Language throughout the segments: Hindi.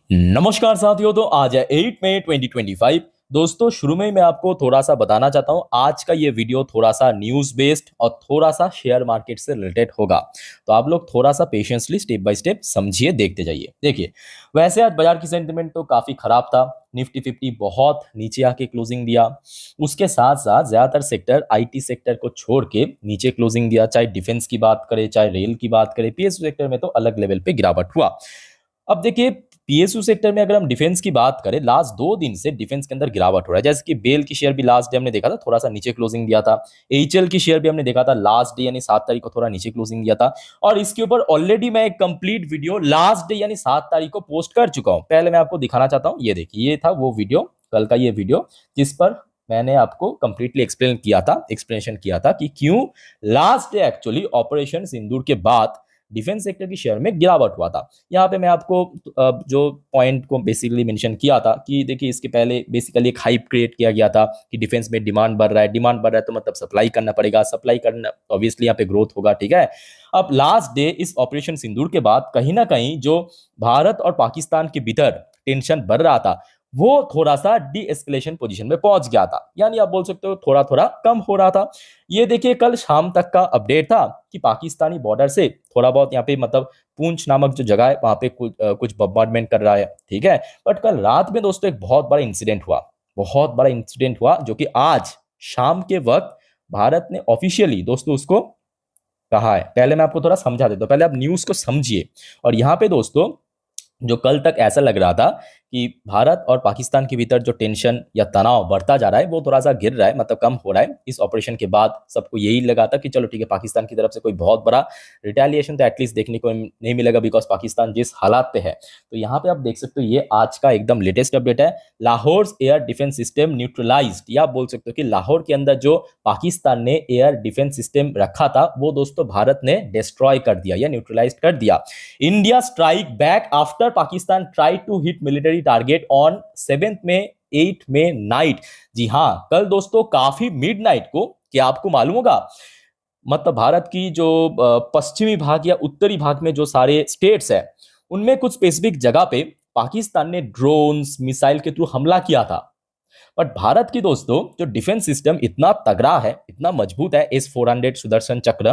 नमस्कार साथियों। तो आज है 8 मई 2025। दोस्तों, शुरू में ही मैं आपको थोड़ा सा बताना चाहता हूं, आज का ये वीडियो थोड़ा सा न्यूज़ बेस्ड और थोड़ा सा शेयर मार्केट से रिलेटेड होगा। तो आप लोग थोड़ा सा पेशेंसली स्टेप बाय स्टेप समझिए, देखते जाइए। देखिए, वैसे आज बाजार की सेंटिमेंट तो काफ़ी खराब था। निफ्टी 50 बहुत नीचे आके क्लोजिंग दिया। उसके साथ साथ ज़्यादातर सेक्टर आईटी सेक्टर को छोड़ के नीचे क्लोजिंग दिया। चाहे डिफेंस की बात करें, चाहे रेल की बात करें, पीएसयू सेक्टर में तो अलग लेवल पे गिरावट हुआ। अब देखिए, पीएसयू सेक्टर में अगर हम डिफेंस की बात करें, लास्ट 2 दिन से डिफेंस के अंदर गिरावट हो रहा है। जैसे कि बेल की शेयर भी लास्ट डे हमने देखा था थोड़ा सा नीचे क्लोजिंग दिया था। एचएल की शेयर भी हमने देखा था लास्ट डे यानी 7 तारीख को थोड़ा नीचे क्लोजिंग दिया था। और इसके ऊपर ऑलरेडी मैं एक कंप्लीट वीडियो लास्ट डे यानी 7 तारीख को पोस्ट कर चुका हूं। पहले मैं आपको दिखाना चाहता हूं, ये देखिए, ये था वो वीडियो, कल का ये वीडियो, जिस पर मैंने आपको कंप्लीटली एक्सप्लेनेशन किया था कि क्यों लास्ट डे एक्चुअली ऑपरेशन सिंदूर के बाद डिफेंस सेक्टर की शेयर में गिरावट हुआ था। यहाँ पे मैं आपको जो पॉइंट को बेसिकली मेंशन किया था कि देखिए, इसके पहले बेसिकली एक हाइप क्रिएट किया गया था कि डिफेंस में डिमांड बढ़ रहा है। डिमांड बढ़ रहा है तो मतलब सप्लाई करना पड़ेगा, सप्लाई करना ऑब्वियसली यहाँ पे ग्रोथ होगा। ठीक है, अब लास्ट डे इस ऑपरेशन सिंदूर के बाद कहीं ना कहीं जो भारत और पाकिस्तान के भीतर टेंशन बढ़ रहा था, वो थोड़ा सा डी एस्केलेशन पोजीशन में पहुंच गया था, यानी आप बोल सकते हो थोड़ा थोड़ा कम हो रहा था। ये देखिए, कल शाम तक का अपडेट था कि पाकिस्तानी बॉर्डर से थोड़ा बहुत यहाँ पे मतलब पूंछ नामक जो जगह है वहां पे कुछ बम्बार्डमेंट कर रहा है। ठीक है, बट कल रात में दोस्तों एक बहुत बड़ा इंसिडेंट हुआ जो कि आज शाम के वक्त भारत ने ऑफिशियली दोस्तों उसको कहा है। पहले मैं आपको थोड़ा समझा देता हूँ, पहले आप न्यूज को समझिए। और यहाँ पे दोस्तों, जो कल तक ऐसा लग रहा था कि भारत और पाकिस्तान के भीतर जो टेंशन या तनाव बढ़ता जा रहा है वो थोड़ा सा गिर रहा है, मतलब कम हो रहा है। इस ऑपरेशन के बाद सबको यही लगा था कि चलो ठीक है, पाकिस्तान की तरफ से कोई बहुत बड़ा रिटेलिएशन तो एटलीस्ट देखने को नहीं मिलेगा, बिकॉज पाकिस्तान जिस हालात पे है। तो यहाँ पे आप देख सकते हो, ये आज का एकदम लेटेस्ट अपडेट है। Lahore air defence system neutralised, या आप बोल सकते हो कि लाहौर के अंदर जो पाकिस्तान ने एयर डिफेंस सिस्टम रखा था वो दोस्तों भारत ने डिस्ट्रॉय कर दिया या न्यूट्रलाइज कर दिया। India strike back after Pakistan try to hit military target on 7 में 8 में नाइट। जी हां, कल दोस्तों काफी मिडनाइट को, क्या आपको मालूम होगा, मतलब भारत की जो पश्चिमी भाग या उत्तरी भाग में जो सारे स्टेट्स है, उनमें कुछ स्पेसिफिक जगह पे पाकिस्तान ने ड्रोन्स मिसाइल के थ्रू हमला किया था। बट भारत की दोस्तों जो डिफेंस सिस्टम इतना तगड़ा है, इतना मजबूत है, S-400 सुदर्शन चक्र,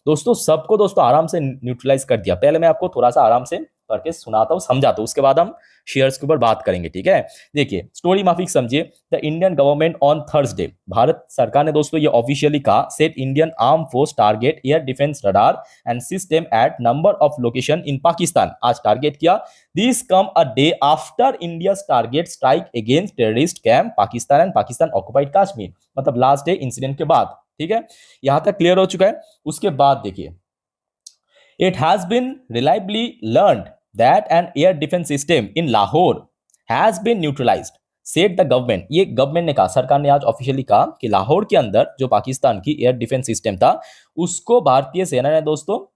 दोस्तों सबको दोस्तों आराम से न्यूट्रलाइज कर दिया। पहले मैं आपको थोड़ा सा आराम से करके सुनाता हूँ, समझाता हूँ, उसके बाद हम शेयर्स के ऊपर बात करेंगे। ठीक है, देखिए स्टोरी माफिक समझिए। The Indian government on Thursday, Bharat सरकार ने दोस्तों ये ऑफिशियली कहा, set Indian arm force target air defence radar and system eight number of location in Pakistan. आज टारगेट किया। This come a day after India's target strike against terrorist camp Pakistan and Pakistan occupied Kashmir, मतलब लास्ट डे इंसिडेंट के बाद। ठीक है, यहां तक क्लियर हो चुका है। उसके बाद देखिए, it has been reliably learned that an air defense system in Lahore has been neutralized, said the government। ये गवर्नमेंट ने कहा, सरकार ने आज ऑफिशियली कहा कि लाहौर के अंदर जो पाकिस्तान की एयर डिफेंस सिस्टम था उसको भारतीय सेना ने दोस्तों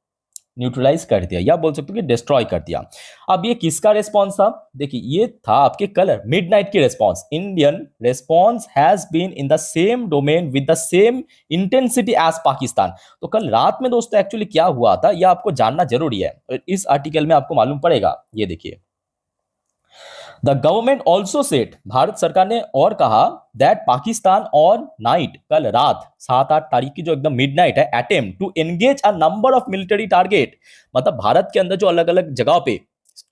न्यूट्रलाइज कर दिया, या बोल सकते हो कि डिस्ट्रॉय कर दिया। अब ये किसका रेस्पॉन्स था? देखिए, ये था आपके कल मिडनाइट की response. Indian response has been in the same domain with the same intensity as Pakistan. तो कल रात में दोस्तों एक्चुअली क्या हुआ था, यह आपको जानना जरूरी है, इस आर्टिकल में आपको मालूम पड़ेगा। ये देखिए, the government also set, Bharat सरकार ने और कहा, दैट पाकिस्तान ऑन नाइट, कल रात 7-8 तारीख की जो एकदम मिडनाइट है, attempt to engage a number of military target, मतलब भारत के अंदर जो अलग अलग जगह पे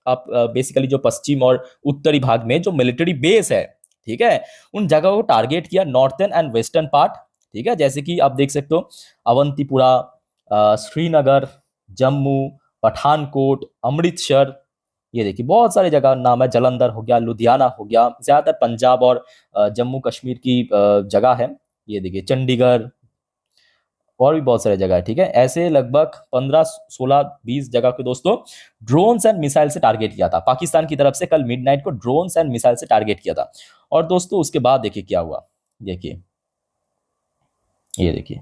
आप बेसिकली जो पश्चिम और उत्तरी भाग में जो मिलिट्री बेस है, ठीक है, उन जगहों को टारगेट किया, नॉर्थर्न एंड वेस्टर्न पार्ट। ठीक है, जैसे कि आप देख सकते हो अवंतीपुरा, श्रीनगर, जम्मू, पठानकोट, अमृतसर, ये देखिए बहुत सारे जगह नाम है, जलंधर हो गया, लुधियाना हो गया, ज्यादातर पंजाब और जम्मू कश्मीर की जगह है। ये देखिए चंडीगढ़, और भी बहुत सारे जगह है। ठीक है, ऐसे लगभग 15, 16, 20 जगह को दोस्तों ड्रोन्स एंड मिसाइल से टारगेट किया था पाकिस्तान की तरफ से। कल मिडनाइट को ड्रोन्स एंड मिसाइल से टारगेट किया था। और दोस्तों उसके बाद देखिए क्या हुआ, देखिए, ये देखिए,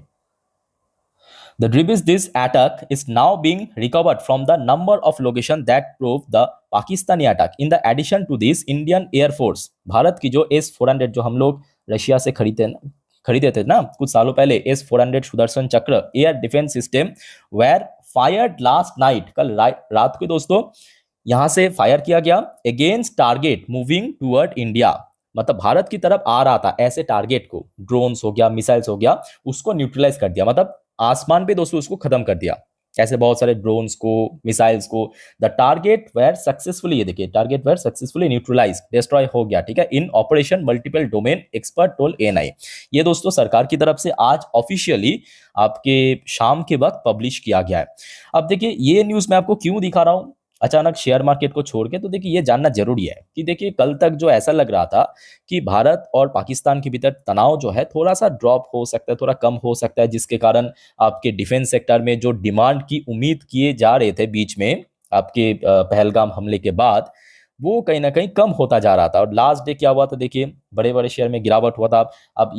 the debris this attack is now being recovered from the number of locations that proved the Pakistani attack. In the addition to this, Indian Air Force, Bharat की जो S-400 जो हम लोग रशिया से खरीदे थे ना कुछ सालों पहले, S-400 Sudarshan Chakra air defence system were fired last night, कल रात को दोस्तों यहां से फायर किया गया against target moving toward India, मतलब भारत की तरफ आ रहा था ऐसे टारगेट को, ड्रोन्स हो गया, मिसाइल्स हो गया, उसको न्यूट्रलाइज कर दिया, मतलब आसमान पे दोस्तों उसको खत्म कर दिया, ऐसे बहुत सारे ड्रोन्स को, मिसाइल्स को। द टारगेट वेर सक्सेसफुली, ये देखिए, target were successfully neutralise, destroy हो गया, ठीक है, in operation multiple domain expert told ANI. ये दोस्तों सरकार की तरफ से आज ऑफिशियली आपके शाम के वक्त पब्लिश किया गया है। अब देखिए ये न्यूज मैं आपको क्यों दिखा रहा हूं अचानक शेयर मार्केट को छोड़ के, तो देखिए ये जानना जरूरी है कि देखिए कल तक जो ऐसा लग रहा था कि भारत और पाकिस्तान के भीतर तनाव जो है थोड़ा सा ड्रॉप हो सकता है, थोड़ा कम हो सकता है, जिसके कारण आपके डिफेंस सेक्टर में जो डिमांड की उम्मीद किए जा रहे थे बीच में आपके पहलगाम हमले के बाद, वो कहीं ना कहीं कम होता जा रहा था। और लास्ट डे क्या हुआ था, देखिए बड़े बड़े शेयर में गिरावट हुआ था। अब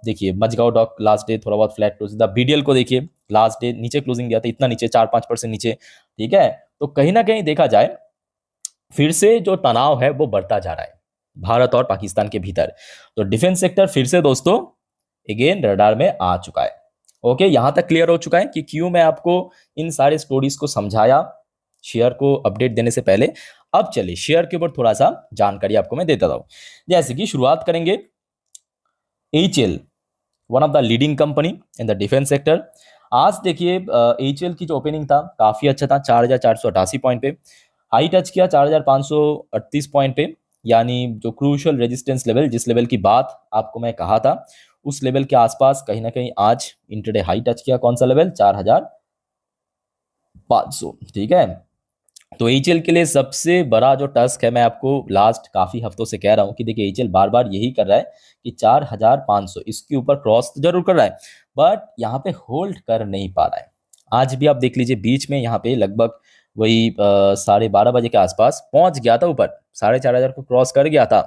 देखिए मजगांव डॉक लास्ट डे थोड़ा बहुत फ्लैट क्लोजिंग था, बीडीएल को देखिए लास्ट डे नीचे क्लोजिंग दिया था, इतना नीचे 4-5% नीचे, ठीक है। तो कहीं ना कहीं देखा जाए फिर से जो तनाव है वो बढ़ता जा रहा है भारत और पाकिस्तान के भीतर। तो डिफेंस सेक्टर फिर से दोस्तों अगेन रडार में आ चुका है। ओके, यहां तक क्लियर हो चुका है कि क्यों मैं आपको इन सारे स्टोरीज को समझाया शेयर को अपडेट देने से पहले। अब चलिए शेयर के ऊपर थोड़ा सा जानकारी आपको मैं देता हूं। जैसे कि शुरुआत करेंगे HL, one of the leading company in the defence sector. आज देखिए एचएल की जो ओपनिंग था काफी अच्छा था, 4,488 पॉइंट पे हाई टच किया, 4,538 पॉइंट पे, यानी जो क्रूशियल रेजिस्टेंस लेवल, जिस लेवल की बात आपको मैं कहा था, उस लेवल के आसपास कहीं ना कहीं आज इंटरडे हाई टच किया। कौन सा लेवल? 4,500, ठीक है। तो एचएल के लिए सबसे बड़ा जो टास्क है, मैं आपको लास्ट काफी हफ्तों से कह रहा हूं कि देखिए एचएल बार बार यही कर रहा है कि 4,500 इसके ऊपर क्रॉस तो जरूर कर रहा है, बट यहाँ पे होल्ड कर नहीं पा रहा है। आज भी आप देख लीजिए बीच में यहाँ पे लगभग वही 12:30 बजे के आसपास पहुंच गया था ऊपर, 4,500 को क्रॉस कर गया था,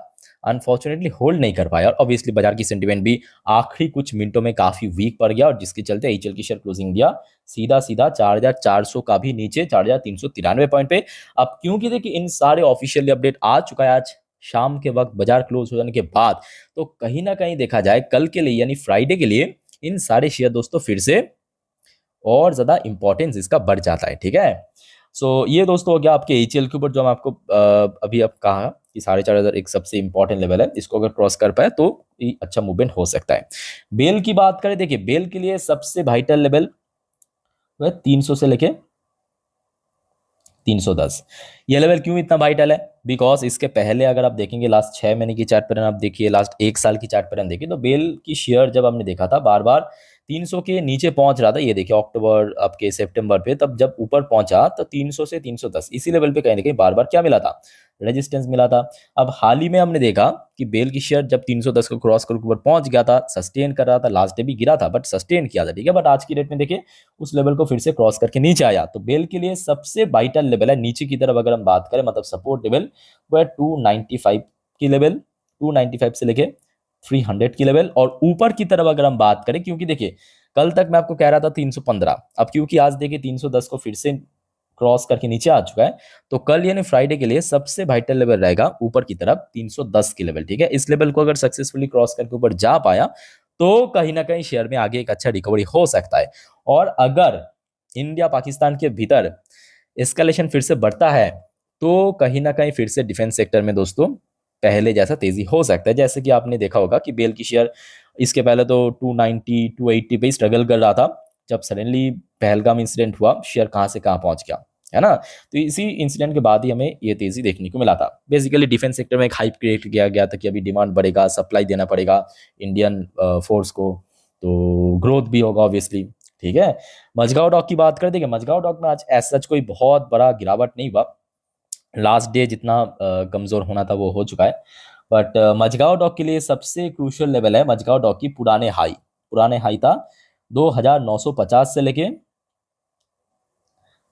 अनफॉर्चुनेटली होल्ड नहीं कर पाया। और ऑब्वियसली बाजार की सेंटीमेंट भी आखिरी कुछ मिनटों में काफी वीक पड़ गया, और जिसके चलते एचएल की शेयर क्लोजिंग दिया सीधा सीधा 4,400 का भी नीचे, 4,393 पॉइंट पे। अब क्योंकि देखिए इन सारे ऑफिशियली अपडेट आ चुका है आज शाम के वक्त बाजार क्लोज हो जाने के बाद, तो कहीं ना कहीं देखा जाए कल के लिए यानी फ्राइडे के लिए इन सारे शेयर दोस्तों फिर से और ज्यादा इंपॉर्टेंस इसका बढ़ जाता है, ठीक है। सो ये दोस्तों हो गया आपके एचएल के ऊपर, जो मैं आपको अभी अब कहा कि 4,500 एक सबसे इंपॉर्टेंट लेवल है, इसको अगर क्रॉस कर पाए तो ये अच्छा मूवमेंट हो सकता है। बेल की बात करें, देखिए बेल के लिए सबसे वाइटल लेवल वह 300 से लेके 310। ये लेवल क्यों इतना वाइटल है? बिकॉज इसके पहले अगर आप देखेंगे लास्ट 6 महीने की चार्ट पैटर्न, आप देखिए लास्ट 1 साल की चार्ट पैटर्न देखिए, तो बेल की शेयर जब हमने देखा था बार बार 300 के नीचे पहुंच रहा था, ये देखिए अक्टूबर आपके सितंबर पे, तब जब ऊपर पहुंचा तो 300 से 310 इसी लेवल पे कहीं ना कहीं बार बार क्या मिला था? रेजिस्टेंस मिला था। अब हाल ही में हमने देखा कि बेल की शेयर जब 310 को क्रॉस करके ऊपर पहुंच गया था, सस्टेन कर रहा था, लास्ट डे भी गिरा था बट सस्टेन किया था, ठीक है। बट आज की डेट में देखिए उस लेवल को फिर से क्रॉस करके नीचे आया। तो बेल के लिए सबसे वाइटल लेवल है नीचे की तरफ अगर हम बात करें, मतलब सपोर्ट लेवल, वो है 295 की लेवल, 295 से लेके 300 की लेवल। और ऊपर की तरफ अगर हम बात करें, क्योंकि देखिए कल तक मैं आपको कह रहा था 315, अब क्योंकि आज देखिए 310 को फिर से क्रॉस करके नीचे आ चुका है, तो कल यानी फ्राइडे के लिए सबसे वाइटल लेवल रहेगा ऊपर की तरफ 310 की लेवल, ठीक है। इस लेवल को अगर सक्सेसफुली क्रॉस करके ऊपर जा पाया तो कहीं ना कहीं शेयर में आगे एक अच्छा रिकवरी हो सकता है। और अगर इंडिया पाकिस्तान के भीतर एस्केलेशन फिर से बढ़ता है तो कहीं ना कहीं फिर से डिफेंस सेक्टर में दोस्तों पहले जैसा तेजी हो सकता है। जैसे कि आपने देखा होगा कि बेल की शेयर इसके पहले तो 290 280 पे स्ट्रगल कर रहा था, जब सडनली पहलगाम इंसिडेंट हुआ शेयर कहां से कहां पहुंच गया, है ना। तो इसी इंसिडेंट के बाद ही हमें ये तेजी देखने को मिला था। बेसिकली डिफेंस सेक्टर में एक हाइप क्रिएट किया गया था कि अभी डिमांड बढ़ेगा, सप्लाई देना पड़ेगा इंडियन फोर्स को, तो ग्रोथ भी होगा ऑब्वियसली, ठीक है। मजगांव डॉक की बात कर, देखिए मजगांव डॉक में आज ऐसा कोई बहुत बड़ा गिरावट नहीं हुआ, लास्ट डे जितना कमजोर होना था वो हो चुका है। बट मजगांव डॉक के लिए सबसे क्रूशियल लेवल है मजगांव डॉक की पुराने हाई था 2,950 से लेके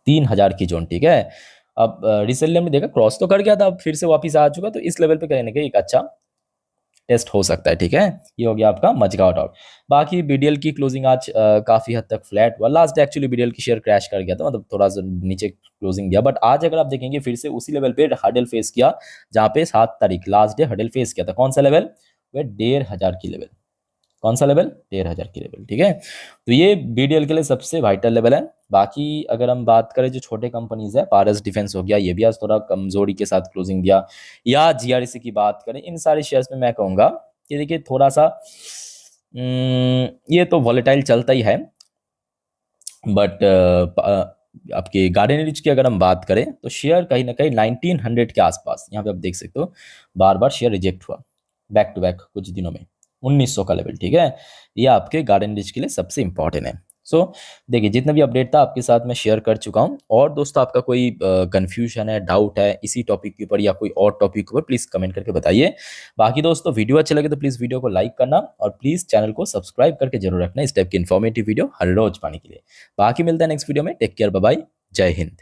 3,000 की जोन, ठीक है। अब रिसेंटली हमने देखा क्रॉस तो कर गया था, अब फिर से वापस आ चुका, तो इस लेवल पे कहीं ना कहीं एक अच्छा टेस्ट हो सकता है, ठीक है। ये हो गया आपका मजगांव डॉक। बाकी बीडीएल की क्लोजिंग आज काफी हद तक फ्लैट हुआ, लास्ट डे एक्चुअली बीडीएल की शेयर क्रैश कर गया था, मतलब थोड़ा सा नीचे क्लोजिंग दिया, बट आज अगर आप देखेंगे फिर से उसी लेवल पे हर्डल फेस किया, जहां पे 7 तारीख लास्ट डे हर्डल फेस किया था। कौन सा लेवल? वह 1,500 की लेवल। कौन सा लेवल, 13,000 की लेवल, ठीक है। तो ये बीडीएल के लिए सबसे वाइटल लेवल है। बाकी अगर हम बात करें जो छोटे कंपनीज है, पारस डिफेंस हो गया, ये भी आज थोड़ा कमजोरी के साथ क्लोजिंग दिया, या जीआरसी की बात करें, इन सारे शेयर्स में मैं कहूँगा कि देखिए थोड़ा सा ये तो वॉलेटाइल चलता ही है, बट आपके गार्डन रिच की अगर हम बात करें तो शेयर कहीं ना कहीं 1900 के आसपास, यहाँ पे आप देख सकते हो बार बार शेयर रिजेक्ट हुआ बैक टू बैक कुछ दिनों में, 1900 का लेवल, ठीक है। ये आपके गार्डन रिच के लिए सबसे इंपॉर्टेंट है। सो देखिए जितना भी अपडेट था आपके साथ मैं शेयर कर चुका हूँ, और दोस्तों आपका कोई कंफ्यूजन है, डाउट है इसी टॉपिक के ऊपर या कोई और टॉपिक के ऊपर, प्लीज़ कमेंट करके बताइए। बाकी दोस्तों वीडियो अच्छा लगे तो प्लीज़ वीडियो को लाइक करना, और प्लीज़ चैनल को सब्सक्राइब करके जरूर रखना इस टाइप की इन्फॉर्मेटिव वीडियो हर रोज पाने के लिए। बाकी मिलता है नेक्स्ट वीडियो में, टेक केयर, बाय बाय, जय हिंद।